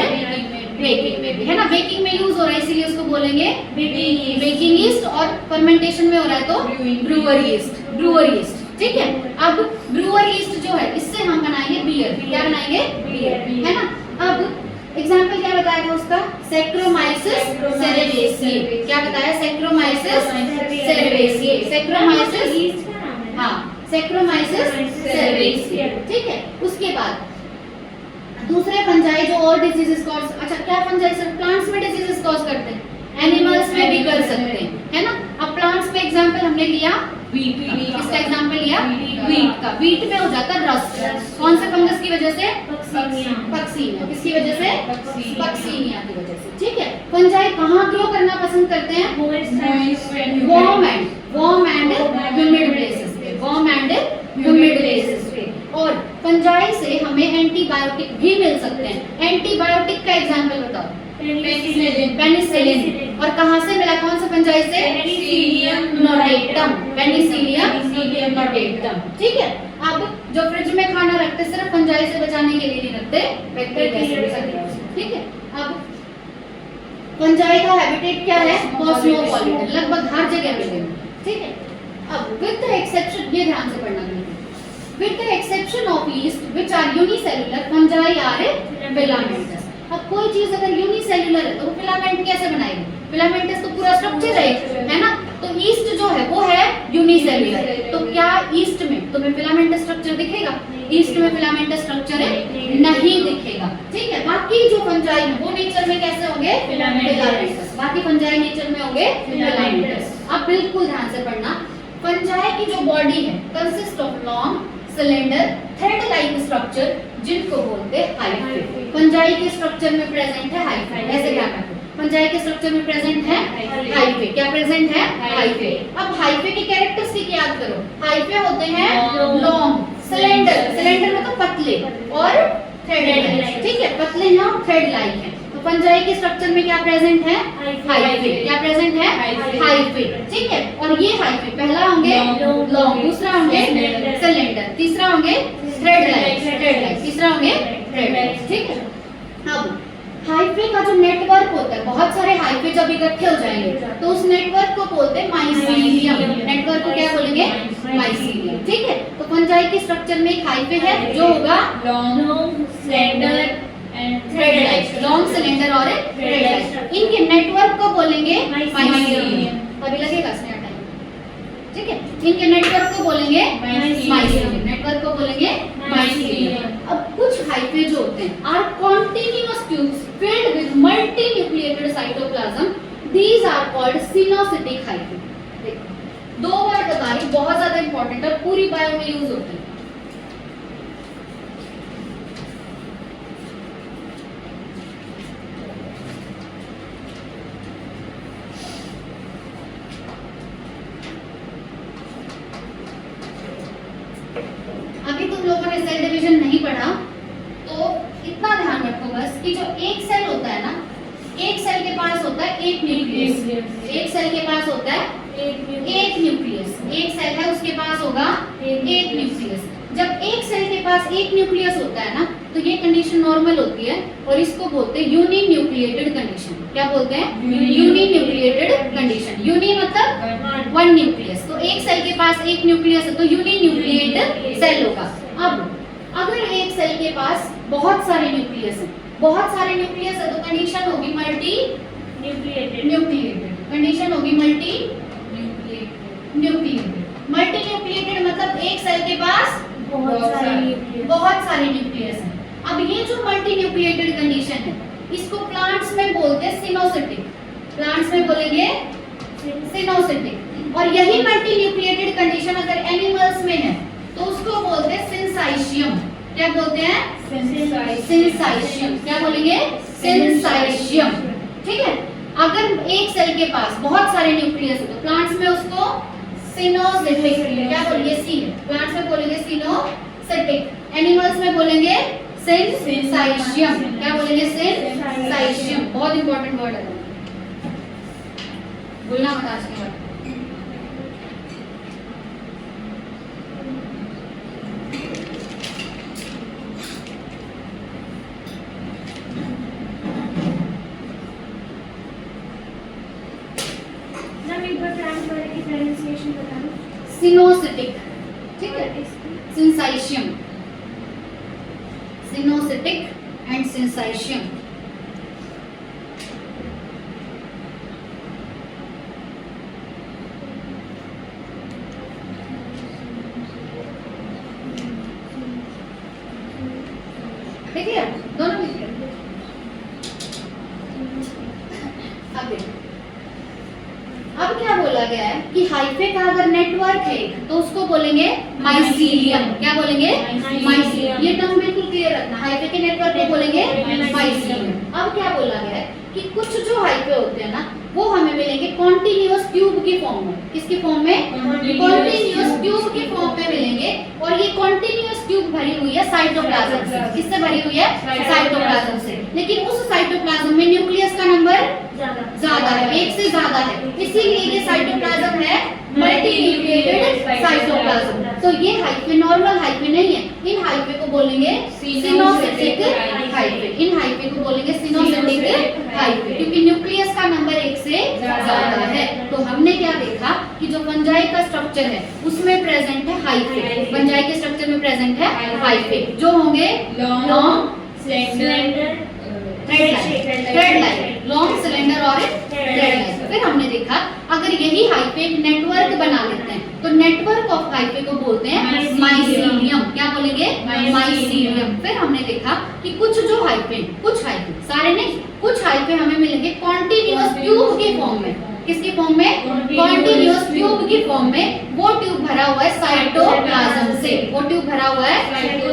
बेकिंग में भी, है ना। बेकिंग में यूज हो रहा है इसीलिए उसको बोलेंगे बेकिंग ईस्ट, और फर्मेंटेशन में हो रहा है तो ब्रूअर ईस्ट, ब्रूअर ईस्ट, ठीक है। अब ब्रूअर ईस्ट जो है इससे हम बनाएंगे बियर, क्या बनाएंगे? बियर, है ना। अब एग्जांपल क्या बताया था उसका? सैक्रोमाइसिस सेरेवेसिए। क्या बताया? सैक्रोमाइसिस सेरेवेसिए, सैक्रोमाइसिस, हाँ, सैक्रोमाइसिस सेरेवेसिए, ठीक है। उसके बाद दूसरे फंजाई जो और डिजीजेस कॉज, अच्छा क्या फंजाई सिर्फ प्लांट्स में डिजीजेस कॉज करते हैं? एनिमल्स में भी कर सकते हैं, है ना। अब प्लांट्स पे एग्जांपल हमने लिया वीट, इसका एग्जांपल लिया वीट का। वीट में हो जाता है रस्ट, कौन से फंगस की वजह से? पक्सीनिया। किसकी वजह से? पक्सीनिया की वजह से, ठीक है। फंजाई कहाँ ग्रो करना पसंद करते हैं? वार्म एंड ह्यूमिड प्लेसेस पे, वार्म एंड ह्यूमिड प्लेसेस पे। और फंजाई से हमें एंटीबायोटिक भी मिल सकते हैं। एंटीबायोटिक का एग्जांपल बताओ। पेनिसिलिन। और कहाँ से मिला? कौन से फंजाई से?
पेनिसिलियम
नोटेटम, पेनिसिलियम नोटेटम, ठीक है। अब जो फ्रिज में खाना रखते सिर्फ फंजाई से बचाने के लिए नहीं रखते, बैक्टीरिया से बचाने, ठीक है। अब फंजाई का हैबिटेट क्या है? कॉस्मोपॉलिटन, लगभग हर जगह मिलेंगे, ठीक है। अब विद द एक्सेप्शन, ये ध्यान से पढ़ना है, with the exception of yeast which are unicellular, fungi are filamentous। अब कोई चीज अगर यूनिसेल्युलर है तो वो फिलामेंट कैसे बनाएगी? फिलामेंटस तो पूरा स्ट्रक्चर है ना। तो ईस्ट जो है वो है यूनिसेल्युलर, तो क्या ईस्ट में तुम्हें फिलामेंटस स्ट्रक्चर दिखेगा? ईस्ट में फिलामेंटस स्ट्रक्चर नहीं दिखेगा, ठीक है। बाकी जो फंजाई है वो नेचर में कैसे होंगे? फिलामेंटस। बाकी फंजाई नेचर में होंगे फिलामेंटस। अब बिल्कुल ध्यान से पढ़ना, फंजाई की जो बॉडी है consist of long cylinder thread like structure जिनको बोलते हैं हाइफे। फंजाई के स्ट्रक्चर में प्रेजेंट है हाइफे, ऐसे क्या करते हैं? फंजाई के स्ट्रक्चर में प्रेजेंट है हाइफे। क्या प्रेजेंट है हाइफे। अब हाइफे की कैरेक्टरिस्टिक याद करो। हाइफे होते हैं लॉन्ग, सिलेंडर, सिलेंडर मतलब पतले और थ्रेड, ठीक है, पतले हैं और थ्रेड लाइक है। तो फंजाई के स्ट्रक्चर में क्या प्रेजेंट है हाइफे। क्या प्रेजेंट है हाइफे, ठीक है। और ये हाइफे पहला होंगे लॉन्ग, दूसरा होंगे सिलेंडर, तीसरा होंगे थ्रेड लाइक, तीसरा होंगे थ्रेड लाइक, ठीक है। अब हाइफे का जो नेटवर्क होता है, बहुत सारे हाइफे जब इकट्ठे हो जाएंगे तो उस नेटवर्क को बोलते हैं माइसीलियम। नेटवर्क को क्या बोलेंगे माइसीलियम, ठीक है। तो फंजाई के स्ट्रक्चर में एक हाइफे है जो होगा
long, cylinder and
thread like, long, cylinder और थ्रेड लाइक। इनके नेटवर्क को बोलेंगे माइसीलियम। अभी लगेगा इसमें टाइम, ठीक है। इनके नेटवर्क को बोलेंगे माइसीलियम, नेटवर्क को बोलेंगे माइसीलियम। अब कुछ हाइफे जो होते हैं are continuous tubes filled with multinucleated cytoplasm, these are called coenocytic hyphae. देखो 2 वर्ड बता रही, बहुत ज्यादा इंपॉर्टेंट है, पूरी बायो में यूज होते हैं। अभी तुम लोगों ने सेल डिवीजन नहीं पढ़ा तो इतना ध्यान रखो बस कि जो एक सेल होता है ना, एक सेल के पास होता है एक न्यूक्लियस, एक सेल के पास होता है एक न्यूक्लियस। एक सेल है उसके पास होगा एक न्यूक्लियस। जब एक सेल के पास एक न्यूक्लियस होता है ना तो ये कंडीशन नॉर्मल होती है और इसको बोलते हैं यूनि न्यूक्लिएटेड कंडीशन। क्या बोलते हैं यूनि न्यूक्लिएटेड कंडीशन। यूनि मतलब 1 न्यूक्लियस, तो एक सेल के पास एक न्यूक्लियस है तो यूनि न्यूक्लिएटेड सेल होगा। अब अगर एक सेल के पास बहुत सारे न्यूक्लियस हैं, बहुत सारे न्यूक्लियस है तो कंडीशन होगी मल्टी न्यूक्लिएटेड, कंडीशन होगी मल्टी न्यूक्लिएटेड। मल्टी न्यूक्लिएटेड मतलब एक सेल के पास बहुत सारे न्यूक्लियस हैं। अब ये जो मल्टी न्यूक्लिएटेड कंडीशन है इसको प्लांट्स में बोलते हैं सिनोसिटिक, प्लांट्स में बोलेंगे सिनोसिटिक। और यही मल्टी न्यूक्लिएटेड कंडीशन अगर एनिमल्स में है तो उसको बोलते हैं सिंसाइशियम। क्या बोलते हैं सिंसाइशियम। क्या बोलेंगे सिंसाइशियम, ठीक है। अगर एक सेल के पास बहुत सारे न्यूक्लियस है तो प्लांट्स में उसको सिनोसिटिक, क्या बोलेंगे सी, प्लांट्स में बोलेंगे सिनोसिटिक, एनिमल्स में बोलेंगे सिंसाइशियम। क्या बोलेंगे सिंसाइशियम। बहुत इंपॉर्टेंट वर्ड है, बोलना मत आज के बाद। सिनोसिटिक, ठीक है, सिंसाइशियम, सिनोसिटिक एंड सिंसाइशियम। देखिए दोनों मिलकर अब क्या बोला गया है कि हाइफे का अगर नेटवर्क है तो उसको बोलेंगे माइसीलियम। क्या बोलेंगे माइसीलियम। ये टर्म बिल्कुल क्लियर रखना, हाइफे के नेटवर्क को बोलेंगे माइसीलियम। अब क्या बोला गया है कि कुछ जो हाइफे होते हैं ना वो हमें मिलेंगे कॉन्टिन्यूअस ट्यूब की फॉर्म में। किसकी फॉर्म में? कॉन्टिन्यूअस ट्यूब की फॉर्म में मिलेंगे। और ये कॉन्टिन्यूअस ट्यूब भरी हुई है साइटोप्लाज्म से। किससे भरी हुई है? साइटोप्लाज्म से। लेकिन उस साइटोप्लाज्म में न्यूक्लियस का नंबर ज्यादा है, एक से ज्यादा है, इसीलिए ये साइटोप्लाज्म है मल्टी न्यूक्लिएटेड साइटोप्लाज्म। तो ये हाइफे नॉर्मल हाइफे नहीं है, इन हाइफे को बोलेंगे सिनोसिटिक हाइफे। इन हाइफे को बोलेंगे सिनोसिटिक हाइफे क्योंकि न्यूक्लियस का नंबर एक से ज्यादा है। तो हमने क्या देखा कि जो फंजाई का स्ट्रक्चर है उसमें प्रेजेंट है हाइफे। फंजाई के स्ट्रक्चर में प्रेजेंट है हाइफे जो होंगे long, cylinder, thread like, long, cylinder और थ्रेड लाइक। फिर हमने देखा अगर यही हाइफे एक नेटवर्क बना लेते हैं तो नेटवर्क ऑफ हाइफे को बोलते हैं माइसीलियम। क्या बोलेंगे? माइसीलियम। फिर हमने देखा कि कुछ जो हाइफे, कुछ हाइफे, सारे नहीं, कुछ हाइफे हमें मिलेंगे कॉन्टिन्यूअस ट्यूब की फॉर्म में। किसकी फॉर्म में? कॉन्टिन्यूअस ट्यूब की फॉर्म में। वो ट्यूब भरा हुआ है साइटोप्लाज्म से। वो ट्यूब भरा हुआ है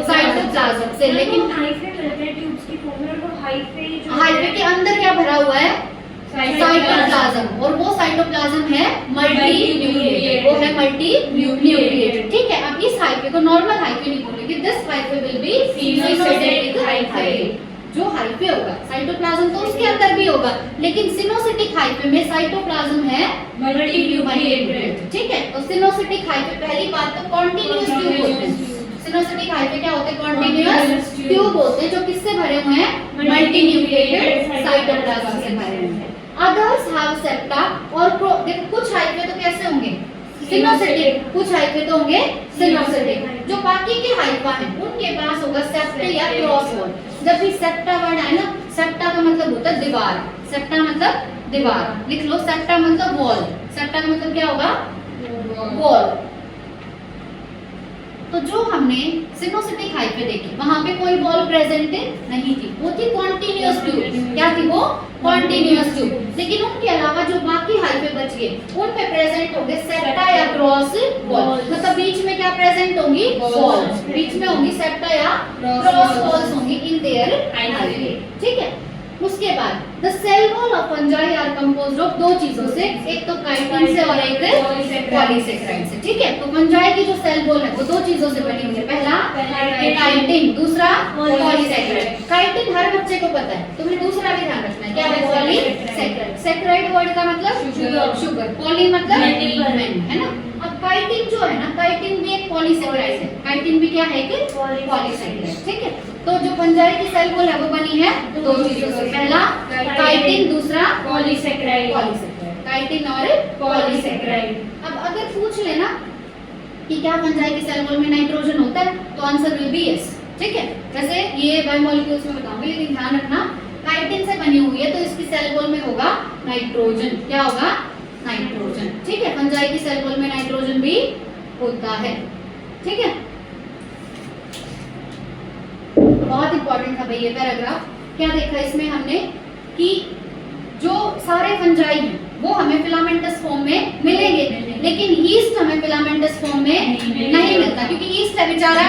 साइटोप्लाज्म से। लेकिन हाइफे के अंदर क्या भरा हुआ है? साइटोप्लाज्म, और वो साइटोप्लाज्म है मल्टी न्यूक्लिएटेड, वो है मल्टी न्यूक्लिएटेड। ठीक है, अब इस हाइफे को नॉर्मल हाइफे नहीं बोलेंगे, this hyphae will be coenocytic hyphae. जो हाइफे होगा साइटोप्लाज्म तो उसके अंदर भी होगा, लेकिन सिनोसिटिक हाइफे में साइटोप्लाज्म है
मल्टी न्यूक्लिएटेड।
ठीक है, तो सिनोसिटिक हाइफे पहली बात तो कॉन्टिन्यूअस ट्यूब होते हैं। सिनोसिटिक हाइफे क्या होते हैं? कॉन्टिन्यूअस ट्यूब होते हैं जो किससे भरे हुए हैं? मल्टी न्यूक्लिएटेड साइटोप्लाज्म से भरे हुए हैं। अदर्स हैव सेप्टा, और देखो कुछ हाइफे तो कैसे होंगे? सिनोसिटिक, कुछ हाइफे तो होंगे सिनोसिटिक। जो बाकी के हाइफा हैं उनके पास होगा सेप्टा या क्रॉस वॉल। जब भी सेप्टा वर्ड आए ना, सेप्टा का मतलब होता है दीवार, सेप्टा मतलब दीवार, लिख लो सेप्टा मतलब वॉल, सेप्टा का मतलब क्या होगा? वॉल। तो जो हमने सिनोसिटिक हाइफे देखी वहां पे कोई वॉल प्रेजेंट नहीं थी, वो थी कॉन्टिन्यूअस ट्यूब। क्या थी वो? Continuous tube. लेकिन उनके अलावा जो बाकी हाइफे बच गए उन पे प्रेजेंट होंगे सेप्टा या क्रॉस वॉल। मतलब बीच में क्या प्रेजेंट होंगी? वॉल्स। बीच में होंगी सेप्टा या क्रॉस वॉल्स होंगी इन देयर हाइफे। ठीक है, उसके बाद the cell wall of fungi are composed of दो चीजों से, एक तो काइटिन से और एक पॉलीसेकेराइड से। ठीक है, तो फंजाई की जो सेल वॉल है वो दो चीजों से बनी हुई है, पहला काइटिन, दूसरा पॉलीसेकेराइड। काइटिन हर बच्चे को पता है, तुम्हें दूसरा भी ध्यान रखना है, क्या है? पॉलीसेकेराइड। सेकेराइड वर्ड का मतलब शुगर, पॉली मतलब है ना। अब काइटिन जो है ना, काइटिन भी एक पॉलीसेकेराइड है, काइटिन भी क्या है? एक पॉलीसेकेराइड। ठीक है, तो जो फंजाई की सेल वॉल है वो बनी है दो चीजों से, पहला काइटिन, दूसरा
पॉलीसेकेराइड।
काइटिन और पॉलीसेकेराइड। अब अगर पूछ लेना कि क्या फंजाई की सेल वॉल में नाइट्रोजन होता है, तो आंसर विल बी यस। ठीक है, वैसे ये बायोमोलिक्यूल्स में बताऊंगी, लेकिन ध्यान रखना काइटिन से बनी हुई है तो इसकी सेल वॉल में होगा नाइट्रोजन। क्या होगा? नाइट्रोजन। ठीक है, फंजाई की सेल वॉल में नाइट्रोजन भी होता है। ठीक है, बहुत इंपॉर्टेंट था भाई ये पैराग्राफ। क्या देखा इसमें हमने कि जो सारे फंजाई हैं वो हमें फिलामेंटस फॉर्म में मिलेंगे, लेकिन यीस्ट हमें फिलामेंटस फॉर्म में नहीं मिलता, क्योंकि यीस्ट है बेचारा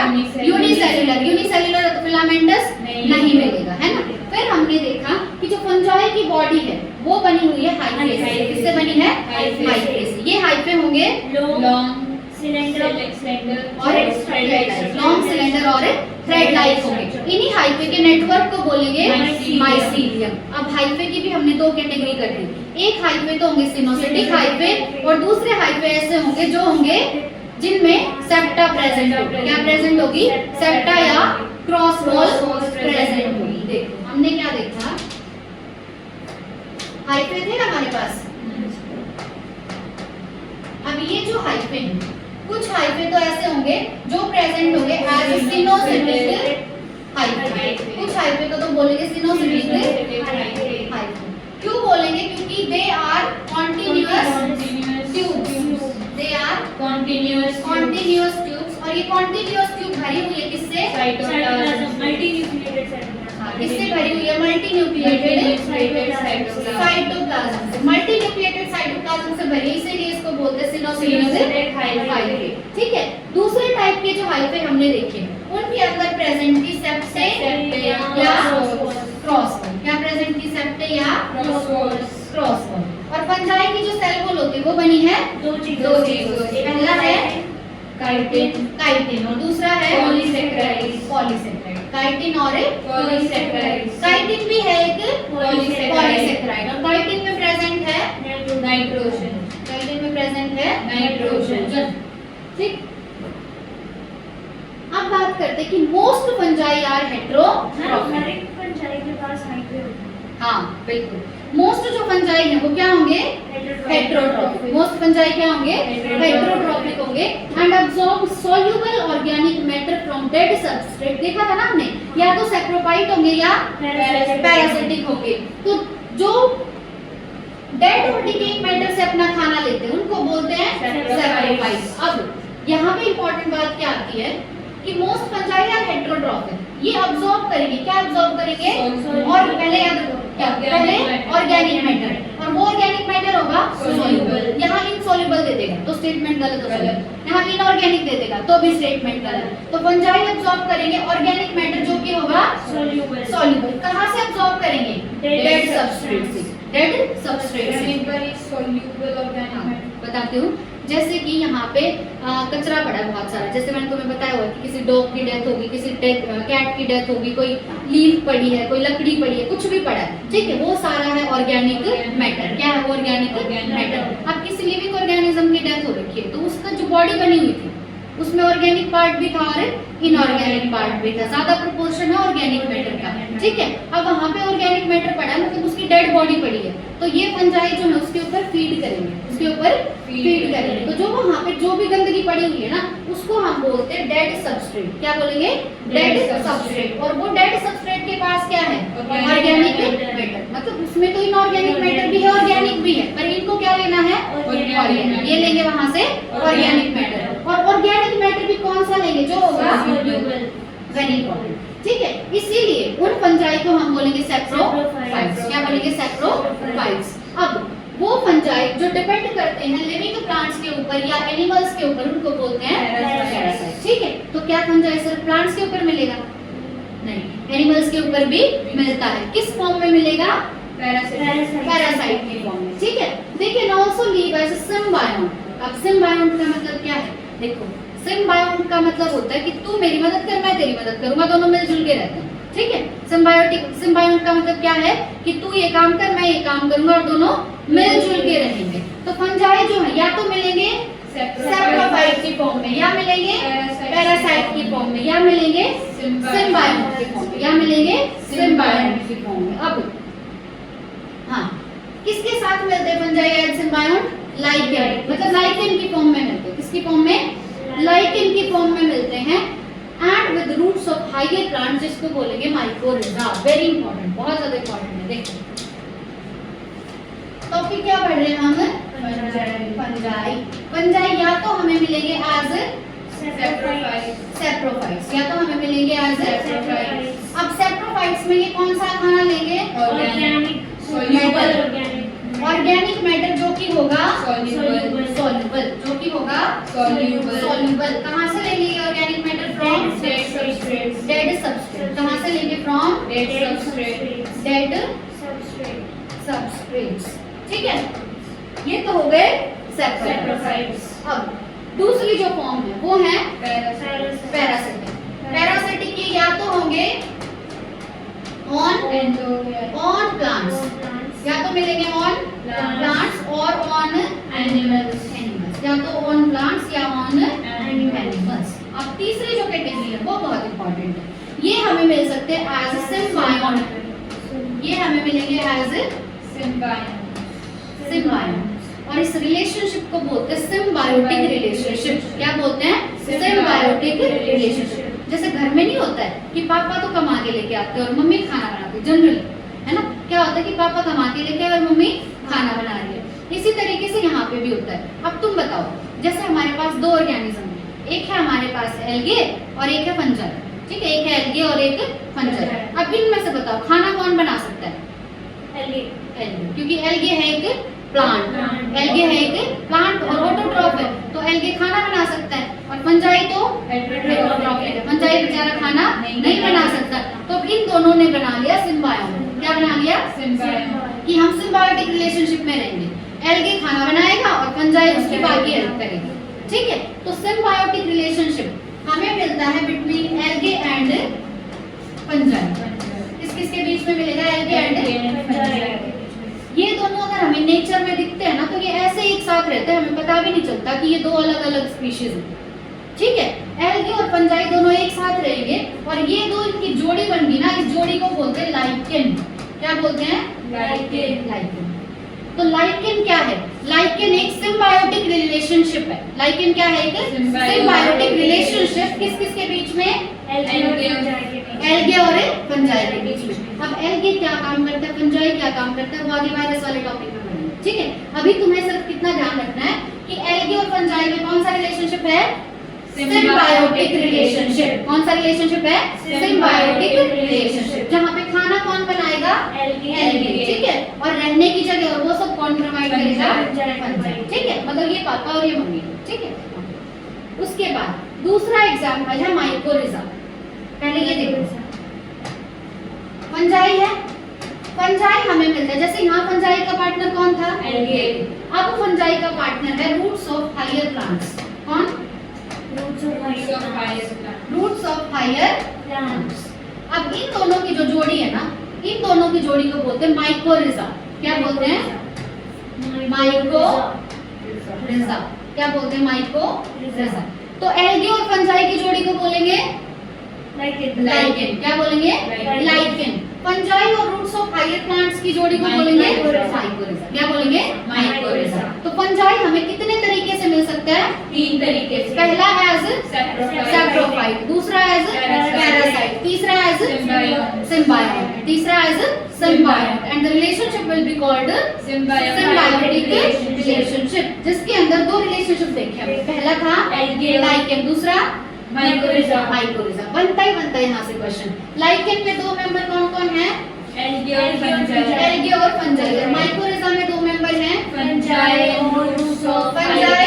यूनिसेल्युलर है, तो फिलामेंटस नहीं मिलेगा, है ना। फिर हमने देखा कि जो फंजाई की बॉडी है वो बनी हुई है हाइफे से। किससे बनी है? हाइफे से। ये हाइफे होंगे
लॉन्ग सिलेंडर
और थ्रेड लाइक होंगे। इन्हीं हाइफे के नेटवर्क को बोलेंगे माइसीलियम। अब हाइफे की भी हमने दो कैटेगरी कर दी, एक हाइफे तो होंगे सिनोसिटिक हाइफे, और दूसरे हाइफे ऐसे होंगे जो होंगे जिनमें सेप्टा प्रेजेंट होगी। क्या प्रेजेंट होगी? सेप्टा या क्रॉस वॉल प्रेजेंट होगी। देखो हमने क्या देखा, हाइफे थे ना हमारे पास। अब ये जो हाइफे हैं, कुछ हाइफे तो ऐसे होंगे जो प्रेजेंट होंगे एज सिनोसिटिक हाइफे, कुछ हाइफे को तो बोलेंगे सिनोसिटिक हाइफे। क्यों बोलेंगे? क्योंकि they are continuous tubes, they are continuous tubes, और ये कॉन्टिन्यूअस ट्यूब भरी हुई है किससे?
Multinucleated cytoplasm.
किससे भरी हुई है? मल्टी न्यूक्लिएटेड साइटोप्लाज्म से। मल्टी न्यूक्लिएटेड साइटोप्लाज्म से भरी, इसीलिए इसको बोलते हैं सिनोसिटिक हाइफे। ठीक है, दूसरे टाइप के जो हाइफे हमने देखे उनके अंदर प्रेजेंट थी सेप्टे या क्रॉस वॉल। क्या प्रेजेंट थी? सेप्टे या क्रॉस वॉल। और फंजाई की जो सेल वॉल होती है वो बनी है दो चीजों से, पहला है काइटिन और दूसरा है पॉलीसेकेराइड। काइटिन और
पॉलीसेकेराइड।
काइटिन भी है एक पॉलीसेकेराइड, और काइटिन में प्रेजेंट है
नाइट्रोजन।
काइटिन में प्रेजेंट है नाइट्रोजन। ठीक, अब बात करते हैं कि most fungi are heterotrophic.
Fungi के पास हाइफे होते हैं।
हाँ बिल्कुल, मोस्ट जो फंजाई हैं वो क्या होंगे? हेटेरोट्रॉफिक। मोस्ट फंजाई क्या होंगे? हेटेरोट्रॉफिक होंगे and absorb soluble organic matter from dead substrate. देखा था ना हमने, या तो सैक्रोफाइट होंगे या पैरासिटिक होंगे। तो जो डेड और डिकेइंग मैटर से अपना खाना लेते हैं उनको बोलते हैं सैक्रोफाइट। अब यहाँ पे इंपॉर्टेंट बात क्या आती है कि मोस्ट फंजाई आर हेटेरोट्रॉफिक, ये अब्सॉर्ब करेंगे। क्या अब्सॉर्ब करेंगे? और पहले याद रखो क्या? पहले ऑर्गेनिक मैटर, और वो ऑर्गेनिक मैटर होगा सोल्यूबल। यहाँ इनसोल्यूबल दे देगा तो स्टेटमेंट गलत हो जाएगा, यहाँ इनऑर्गेनिक दे देगा तो भी स्टेटमेंट गलत। तो फंजाई अब्सॉर्ब करेंगे ऑर्गेनिक मैटर जो कि होगा सोल्यूबल। कहाँ से अब्सॉर्ब करेंगे? डेड सबस्ट्रेट से। डेड सबस्ट्रेट से।
Amoeba is soluble organic matter.
बताती हूँ, जैसे कि यहाँ पे कचरा पड़ा है बहुत सारा, जैसे मैंने तुम्हें बताया हुआ कि किसी डॉग की डेथ होगी, किसी कैट की डेथ होगी, कोई लीफ पड़ी है, कोई लकड़ी पड़ी है, कुछ भी पड़ा है, ठीक है, वो सारा है ऑर्गेनिक मैटर। क्या है वो ऑर्गेनिक मैटर? अब किसी लिविंग ऑर्गेनिज्म की डेथ हो रखी है तो उसका जो बॉडी बनी हुई थी उसमें ऑर्गेनिक पार्ट भी था और इनऑर्गेनिक पार्ट भी था, ज्यादा प्रोपोर्शन है ऑर्गेनिक मैटर का, ठीक है। अब वहाँ पे ऑर्गेनिक मैटर पड़ा है, मतलब उसकी डेड बॉडी पड़ी है, तो ये फंजाई जो है उसके ऊपर फीड करेंगे, उसके ऊपर फीड करेंगे। तो जो वहाँ पे जो भी गंदगी पड़ी हुई है ना उसको हम बोलते हैं डेड सबस्ट्रेट। क्या बोलेंगे? Dead substrate. और वो डेड सबस्ट्रेट के पास क्या है? Organic matter. मतलब उसमें तो इनऑर्गेनिक मैटर भी है, ऑर्गेनिक भी है, पर इनको क्या लेना है? ऑर्गेनिक। ये लेंगे वहाँ से ऑर्गेनिक मैटर। और ऑर्गेनिक मैटर भी कौन सा लेंगे? जो होगा वेरी इंपॉर्टेंट, ठीक है। इसीलिए उन फंजाई को हम बोलेंगे सैप्रोफाइट्स। क्या बोलेंगे? सैप्रोफाइट्स। अब वो फंजाई जो डिपेंड करते हैं लिविंग प्लांट्स के ऊपर या एनिमल्स के ऊपर, उनको बोलते हैं पैरासाइट, ठीक है। तो क्या फंजाई सिर्फ प्लांट्स के ऊपर मिलेगा? नहीं, एनिमल्स के ऊपर भी मिलता है। किस फॉर्म में मिलेगा? पैरासाइट की फॉर्म में, ठीक है। They can also live as symbiote. अब सिम्बायोट का मतलब क्या है? देखो, सिम्बायोट का मतलब होता है कि तू मेरी मदद कर, मैं तेरी मदद करूंगा, दोनों मिलजुल के रहते हैं, ठीक है। सिम्बायोट का मतलब क्या है कि तू ये काम कर, मैं ये काम करूंगा और दोनों मिलजुल के रहेंगे। तो फंजाई जो है या तो मिलेंगे सैप्रोफाइट की फॉर्म में, या मिलेंगे पैरासाइट की फॉर्म में, या मिलेंगे सिम्बायोट की फॉर्म में, या मिलेंगे सिम्बायोट की फॉर्म में। अब हाँ, किसके साथ मिलते हैं फंजाई एंड सिम्बायोट? लाइकेन, मतलब लाइकेन की फॉर्म में मिलते हैं। किसकी फॉर्म में? लाइकेन की फॉर्म में मिलते हैं। And with roots of higher plants, जिसको बोलेंगे माइकोरिजा। वेरी इंपॉर्टेंट, बहुत ज्यादा इंपॉर्टेंट है। देखो टॉपिक क्या पढ़ रहे हैं हम? फंजाई। फंजाई या तो हमें मिलेंगे एज सैप्रोफाइट्स, या तो हमें मिलेंगे एज सैप्रोफाइट्स। अब सैप्रोफाइट्स में ये कौन सा खाना लेंगे? ऑर्गेनिक मैटर, जो कि होगा सॉल्युबल, जो कि होगा सॉल्युबल। कहाँ से लेंगे ये organic matter? From dead substrate. कहाँ से लेंगे? फ्रॉम डेड सबस्ट्रेट्स, ठीक है। ये तो हो गए सैप्रोफाइट्स। अब दूसरी जो फॉर्म है वो है पैरासिटिक। पैरासिटिक के या तो होंगे ऑन प्लांट्स, या तो मिलेंगे ऑन प्लांट्स और ऑन एनिमल्स, या तो ऑन प्लांट्स या ऑन एनिमल्स। अब तीसरी जो कैटेगरी है वो बहुत इंपॉर्टेंट है। ये हमें मिल सकते हैं एज सिम्बायोट। ये हमें मिलेंगे एज सिम्बायोट। और इस रिलेशनशिप को बोलते हैं सिम्बायोटिक रिलेशनशिप। क्या बोलते हैं? Symbiotic relationship. जैसे घर में नहीं होता है कि पापा तो कमा के लेके आते हैं और मम्मी खाना बनाती है, जनरली, है ना? क्या होता है कि पापा कमा के लेके आए और मम्मी खाना बना रही है। इसी तरीके से यहाँ पे भी होता है। अब तुम बताओ, जैसे हमारे पास दो ऑर्गेनिज्म है, एक है हमारे पास एल्गे और एक है फंजाई, ठीक है। एक है एल्गे और एक फंजाई। अब इनमें से बताओ खाना कौन बना सकता है? एल्गे, क्योंकि एल्गे है एक प्लांट, एल्गे है एक प्लांट और ऑटोट्रॉफ है, तो एल्गे खाना बना सकता है। और फंजाई तो हेटेरोट्रॉफ है, फंजाई बेचारा खाना नहीं बना सकता। तो इन दोनों ने बना लिया सिम्बायोट। क्या बना लिया? सिम्बायोट। कि हम सिम्बायोटिक रिलेशनशिप में रहेंगे। एल्गे खाना बनाएगा और फंजाई उसकी बाकी हेल्प करेगी, ठीक है। तो सिम्बायोटिक रिलेशनशिप हमें मिलता है बिटवीन एल्गे एंड फंजाई। किसके बीच में मिलेगा? Algae and fungi. ये दोनों अगर हमें नेचर में दिखते हैं ना तो ये ऐसे एक साथ रहते हैं, हमें पता भी नहीं चलता कि ये दो अलग अलग स्पीशीज हैं, ठीक है। एल्गे और फंजाई दोनों एक साथ रहेंगे और ये दो इनकी जोड़ी बन गई ना, इस जोड़ी को बोलते हैं लाइकेन। क्या बोलते हैं? लाइकेन। तो लाइकेन क्या है? लाइकेन एक सिम्बायोटिक रिलेशनशिप है। लाइकेन क्या है? एक सिम्बायोटिक रिलेशनशिप। किस के बीच में? एल्गे और फंजाई के बीच में। अब एल्गे क्या काम करता है, फंजाई क्या काम करता है, वो आगे वायरस वाले टॉपिक में पढ़ेंगे, ठीक है। अभी तुम्हें सिर्फ कितना ध्यान रखना है कि एल्गे और फंजाई में कौन सा रिलेशनशिप है? Symbiotic relationship. कौन सा रिलेशनशिप है? Symbiotic relationship. जहाँ पे खाना कौन बनाएगा? एल्गे, ठीक है। और रहने की जगह और वो सब कौन प्रोवाइड करेगा? फंजाई, ठीक है। मतलब ये पापा और ये मम्मी, ठीक है। उसके बाद दूसरा एग्जाम्पल है माइकोरिजा। पहले ये देखो, फंजाई है, फंजाई हमें मिलता है, जैसे यहाँ फंजाई का पार्टनर कौन था?
Algae.
अब फंजाई का पार्टनर है रूट्स ऑफ हायर प्लांट्स। कौन?
Roots of higher plant.
Roots of higher plants. अब इन दोनों की जो जोड़ी है ना, इन दोनों की जोड़ी को बोलते हैं माइकोरिजा। क्या बोलते हैं? माइकोरिजा। क्या बोलते हैं? माइकोरिजा। तो एल्गे और फंजाई की जोड़ी को बोलेंगे लाइकेन। क्या बोलेंगे? लाइकेन। फंजाई और रूट्स ऑफ हायर प्लांट्स की जोड़ी को बोलेंगे
माइकोरिजा।
माइकोरिजा। क्या बोलेंगे?
माइकोरिजा।
तो फंजाई हमें कितने तरीके से मिल सकता है?
3 तरीके से.
पहला एज
Saprophyte.
सैप्रोफाइट, दूसरा एज पैरासाइट, तीसरा एज
Symbiote.
सिम्बायोट, तीसरा as symbiote. And the relationship will be called symbiotic relationship, जिसके अंदर दो रिलेशनशिप देखे हमने। पहला था
Algae.
लाइकेन, दूसरा
माइकोरिजा.
माइकोरिजा। बनता ही यहाँ से क्वेश्चन। लाइकेन में दो मेंबर कौन कौन है?
Algae और fungi.
एल्गे और फंजाई। माइकोरिजा में दो मेंबर हैं
Fungi और roots of
फंजाई
higher